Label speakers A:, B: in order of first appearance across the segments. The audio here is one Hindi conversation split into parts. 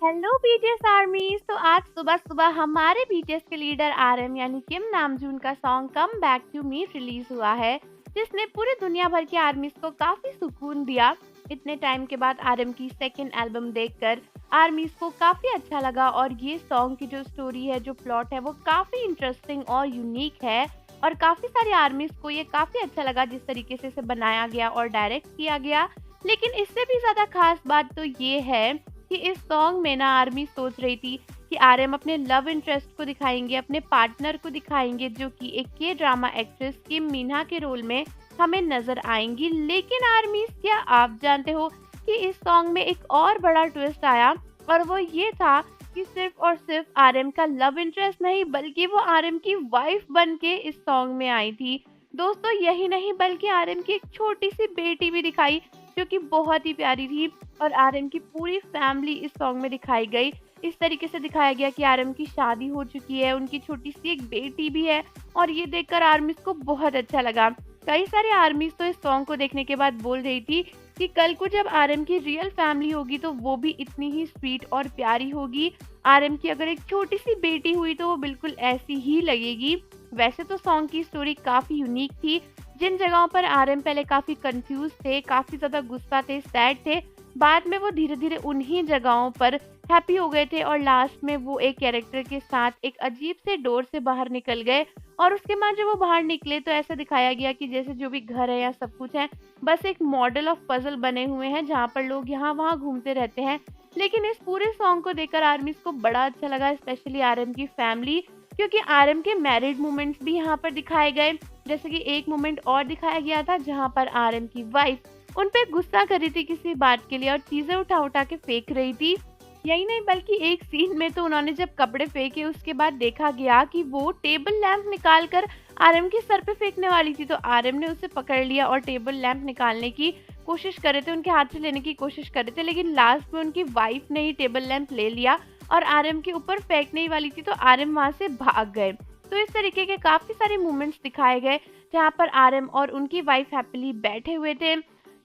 A: Hello BTS आर्मीज। तो आज सुबह सुबह हमारे बीटीएस के लीडर आरएम यानी किम नामजून का song come back to me release हुआ है, जिसने पूरी दुनिया भर के आर्मीज को काफी सुकून दिया। इतने टाइम के बाद आरएम की सेकंड एल्बम देखकर आर्मीज को काफी अच्छा लगा और ये सॉन्ग की जो स्टोरी है, जो प्लॉट है, वो काफी इंटरेस्टिंग और यूनिक है। और काफी सारे आर्मीज को ये काफी अच्छा लगा जिस तरीके से इसे बनाया गया और डायरेक्ट किया गया। लेकिन इससे भी ज्यादा खास बात तो ये है कि इस सॉन्ग में ना आर्मी सोच रही थी कि आरएम अपने लव इंटरेस्ट को दिखाएंगे, अपने पार्टनर को दिखाएंगे, जो कि एक के ड्रामा एक्ट्रेस किम मीना के रोल में हमें नजर आएंगी। लेकिन आर्मी, क्या आप जानते हो कि इस सॉन्ग में एक और बड़ा ट्विस्ट आया, और वो ये था कि सिर्फ और सिर्फ आरएम का लव इंटरेस्ट नहीं, बल्कि वो आरएम की वाइफ बन के इस सॉन्ग में आई थी। दोस्तों, यही नहीं बल्कि आरएम की एक छोटी सी बेटी भी दिखाई, जो कि बहुत ही प्यारी थी। और आरएम की पूरी फैमिली इस सॉन्ग में दिखाई गई। इस तरीके से दिखाया गया कि आरएम की शादी हो चुकी है, उनकी छोटी सी एक बेटी भी है, और ये देखकर आर्मीज को बहुत अच्छा लगा। कई सारे आर्मीज तो इस सॉन्ग को देखने के बाद बोल रही थी कि कल को जब आरएम की रियल फैमिली होगी तो वो भी इतनी ही स्वीट और प्यारी होगी। आरएम की अगर एक छोटी सी बेटी हुई तो वो बिल्कुल ऐसी ही लगेगी। वैसे तो सॉन्ग की स्टोरी काफी यूनिक थी। जिन जगहों पर आरएम पहले काफी कंफ्यूज थे, काफी ज्यादा गुस्सा थे, सैड थे, बाद में वो धीरे धीरे उन्हीं जगहों पर हैप्पी हो गए थे, और लास्ट में वो एक कैरेक्टर के साथ एक अजीब से डोर से बाहर निकल गए। और उसके बाद जब वो बाहर निकले तो ऐसा दिखाया गया कि जैसे जो भी घर है या सब कुछ है, बस एक मॉडल ऑफ पजल बने हुए हैं जहाँ पर लोग यहाँ वहाँ घूमते रहते हैं। लेकिन इस पूरे सॉन्ग को देखकर आर्मीज को बड़ा अच्छा लगा, स्पेशली आरएम की फैमिली, क्योंकि आरएम के मैरिड मोमेंट्स भी यहाँ पर दिखाए गए। जैसे कि एक मोमेंट और दिखाया गया था जहाँ पर आरएम की वाइफ उन पे गुस्सा कर रही थी किसी बात के लिए और चीजें उठा उठा के फेंक रही थी। यही नहीं बल्कि एक सीन में तो उन्होंने जब कपड़े फेंके उसके बाद देखा गया कि वो टेबल लैंप निकाल कर आरएम के सर पे फेंकने वाली थी, तो आरएम ने उसे पकड़ लिया और टेबल लैंप निकालने की कोशिश कर रहे थे, उनके हाथ से लेने की कोशिश कर रहे थे। लेकिन लास्ट में उनकी वाइफ ने ही टेबल लैंप ले लिया और आरएम के ऊपर फेंकने ही वाली थी, तो आरएम वहां से भाग गए। तो इस तरीके के काफी सारे मोमेंट्स दिखाए गए जहाँ पर आरएम और उनकी वाइफ हैप्पीली बैठे हुए थे।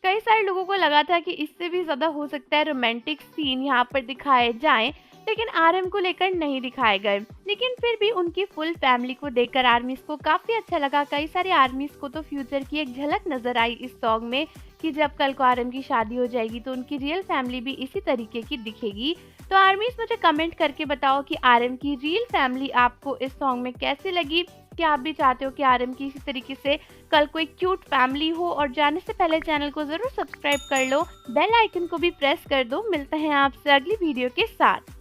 A: कई सारे लोगों को लगा था कि इससे भी ज़्यादा हो सकता है रोमांटिक सीन यहाँ पर दिखाए जाएं, लेकिन आरएम को लेकर नहीं दिखाए गए। लेकिन फिर भी उनकी फुल फैमिली को देखकर आर्मीज को काफ़ी अच्छा लगा। कई सारे आर्मीज को तो फ्यूचर की एक झलक नजर आई इस सॉन्ग में कि जब कल को आरएम की शादी हो जाएगी तो उनकी रियल फैमिली भी इसी तरीके की दिखेगी। तो आर्मीज, मुझे कमेंट करके बताओ कि आरएम की रियल फैमिली आपको इस सॉन्ग में कैसे लगी। क्या आप भी चाहते हो कि आरएम की इसी तरीके से कल कोई क्यूट फैमिली हो? और जाने से पहले चैनल को जरूर सब्सक्राइब कर लो, बेल आइकन को भी प्रेस कर दो। मिलते हैं आपसे अगली वीडियो के साथ।